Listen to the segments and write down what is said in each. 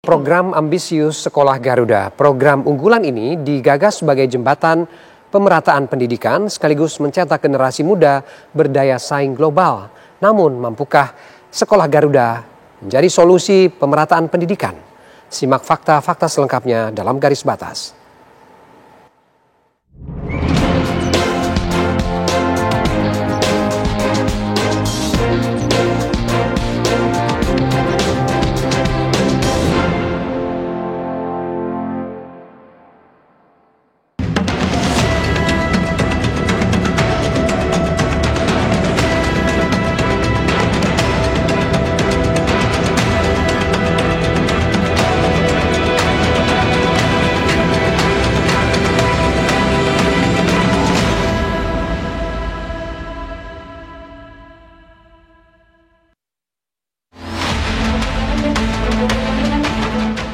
Program ambisius Sekolah Garuda. Program unggulan ini digagas sebagai jembatan pemerataan pendidikan sekaligus mencetak generasi muda berdaya saing global. Namun, mampukah Sekolah Garuda menjadi solusi pemerataan pendidikan? Simak fakta-fakta selengkapnya dalam Garis Batas.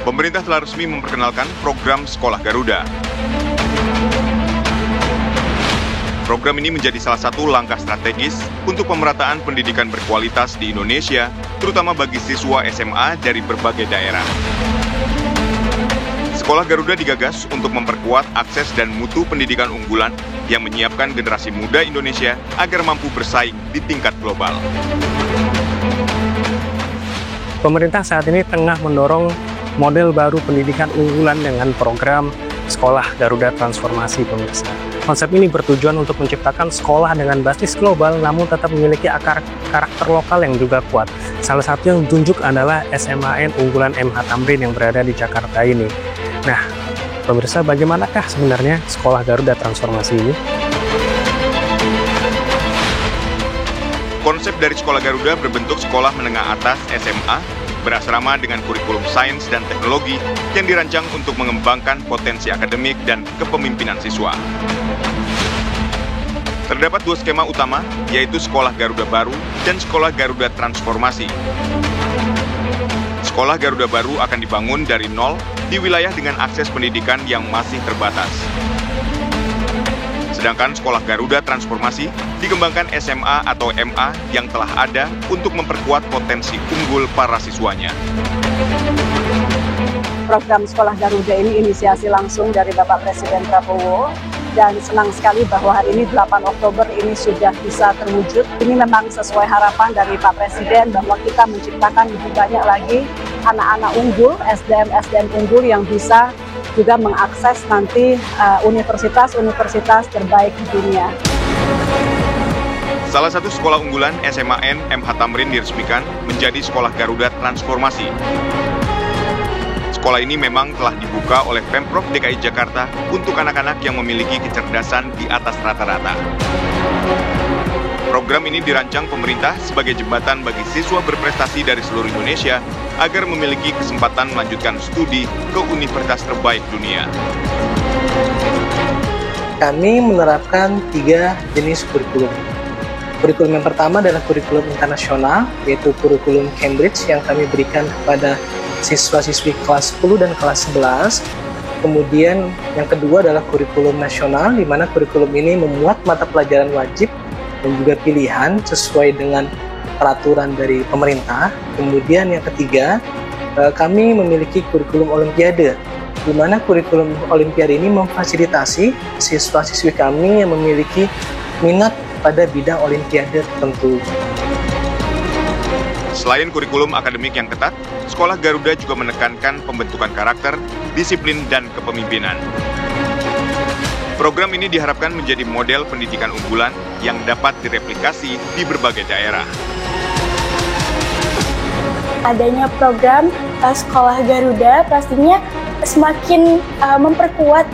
Pemerintah telah resmi memperkenalkan program Sekolah Garuda. Program ini menjadi salah satu langkah strategis untuk pemerataan pendidikan berkualitas di Indonesia, terutama bagi siswa SMA dari berbagai daerah. Sekolah Garuda digagas untuk memperkuat akses dan mutu pendidikan unggulan yang menyiapkan generasi muda Indonesia agar mampu bersaing di tingkat global. Pemerintah saat ini tengah mendorong model baru pendidikan unggulan dengan program Sekolah Garuda Transformasi, pemirsa. Konsep ini bertujuan untuk menciptakan sekolah dengan basis global namun tetap memiliki karakter lokal yang juga kuat. Salah satu yang ditunjuk adalah SMAN unggulan MH Tamrin yang berada di Jakarta ini. Nah, pemirsa, bagaimanakah sebenarnya Sekolah Garuda Transformasi ini? Konsep dari Sekolah Garuda berbentuk sekolah menengah atas SMA berasrama dengan kurikulum sains dan teknologi yang dirancang untuk mengembangkan potensi akademik dan kepemimpinan siswa. Terdapat dua skema utama, yaitu Sekolah Garuda Baru dan Sekolah Garuda Transformasi. Sekolah Garuda Baru akan dibangun dari nol di wilayah dengan akses pendidikan yang masih terbatas. Sedangkan Sekolah Garuda Transformasi dikembangkan SMA atau MA yang telah ada untuk memperkuat potensi unggul para siswanya. Program Sekolah Garuda ini inisiasi langsung dari Bapak Presiden Prabowo, dan senang sekali bahwa hari ini 8 Oktober ini sudah bisa terwujud. Ini memang sesuai harapan dari Pak Presiden bahwa kita menciptakan lebih banyak lagi anak-anak unggul, SDM unggul yang bisa juga mengakses nanti universitas-universitas terbaik di dunia. Salah satu sekolah unggulan SMAN MH Tamrin diresmikan menjadi Sekolah Garuda Transformasi. Sekolah ini memang telah dibuka oleh Pemprov DKI Jakarta untuk anak-anak yang memiliki kecerdasan di atas rata-rata. Program ini dirancang pemerintah sebagai jembatan bagi siswa berprestasi dari seluruh Indonesia agar memiliki kesempatan melanjutkan studi ke universitas terbaik dunia. Kami menerapkan 3 jenis kurikulum. Kurikulum yang pertama adalah kurikulum internasional, yaitu kurikulum Cambridge yang kami berikan kepada siswa-siswi kelas 10 dan kelas 11. Kemudian yang kedua adalah kurikulum nasional, di mana kurikulum ini memuat mata pelajaran wajib dan juga pilihan sesuai dengan peraturan dari pemerintah. Kemudian yang ketiga, kami memiliki kurikulum olimpiade, di mana kurikulum olimpiade ini memfasilitasi siswa-siswi kami yang memiliki minat pada bidang olimpiade tertentu. Selain kurikulum akademik yang ketat, Sekolah Garuda juga menekankan pembentukan karakter, disiplin, dan kepemimpinan. Program ini diharapkan menjadi model pendidikan unggulan yang dapat direplikasi di berbagai daerah. Adanya program Sekolah Garuda pastinya semakin memperkuat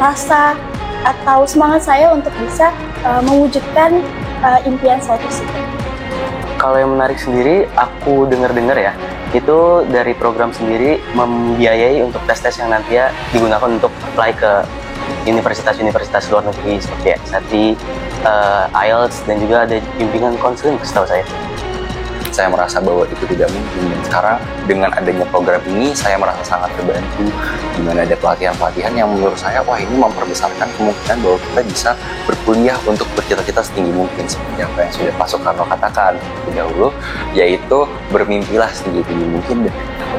rasa atau semangat saya untuk bisa mewujudkan impian saya tersebut. Kalau yang menarik sendiri, aku dengar-dengar ya, itu dari program sendiri membiayai untuk tes-tes yang nantinya digunakan untuk apply ke universitas-universitas luar negeri seperti XATI, IELTS, dan juga ada bimbingan konseling setahu saya. Saya merasa bahwa itu tidak mungkin, dan sekarang dengan adanya program ini saya merasa sangat terbantu, di mana ada pelatihan-pelatihan yang menurut saya, wah, ini memperbesarkan kemungkinan bahwa kita bisa berkuliah untuk bercita-cita setinggi mungkin, seperti apa yang sudah Pak Soekarno katakan lebih dahulu, yaitu bermimpilah setinggi-tinggi mungkin dan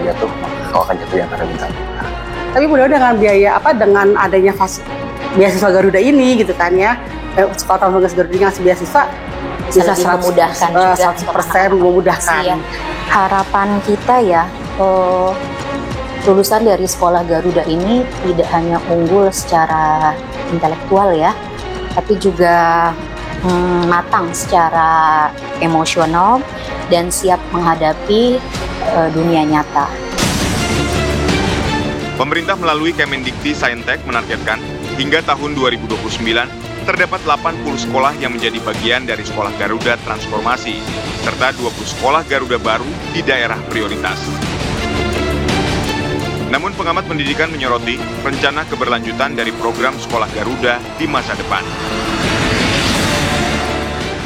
jatuh kau akan jatuh di antara bintang. Tapi mudah-mudahan dengan adanya beasiswa Garuda ini gitu kan ya, Sekolah Transformasi Garuda ngasih beasiswa bisa lebih memudahkan juga 100% memudahkan. Iya. Harapan kita ya, lulusan dari Sekolah Garuda ini tidak hanya unggul secara intelektual ya, tapi juga matang secara emosional dan siap menghadapi dunia nyata. Pemerintah melalui Kemendikti Saintek menargetkan hingga tahun 2029 terdapat 80 sekolah yang menjadi bagian dari Sekolah Garuda Transformasi, serta 20 sekolah Garuda baru di daerah prioritas. Namun pengamat pendidikan menyoroti rencana keberlanjutan dari program Sekolah Garuda di masa depan.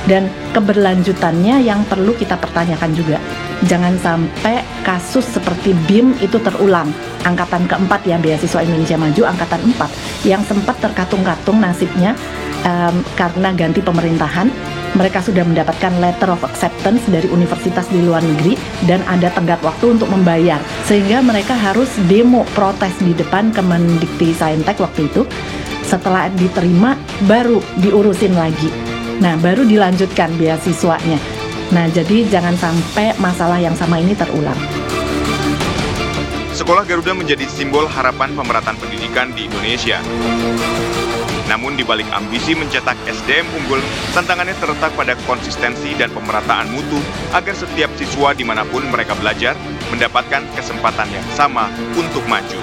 Dan keberlanjutannya yang perlu kita pertanyakan juga. Jangan sampai kasus seperti BIM itu terulang. Angkatan keempat ya, Beasiswa Indonesia Maju Angkatan 4 yang sempat terkatung-katung nasibnya karena ganti pemerintahan. Mereka sudah mendapatkan letter of acceptance dari universitas di luar negeri dan ada tenggat waktu untuk membayar. Sehingga mereka harus demo protes di depan Kemendikti Saintek waktu itu. Setelah diterima baru diurusin lagi. Nah, baru dilanjutkan beasiswanya. Nah, jadi jangan sampai masalah yang sama ini terulang. Sekolah Garuda menjadi simbol harapan pemerataan pendidikan di Indonesia. Namun di balik ambisi mencetak SDM unggul, tantangannya terletak pada konsistensi dan pemerataan mutu agar setiap siswa dimanapun mereka belajar mendapatkan kesempatan yang sama untuk maju.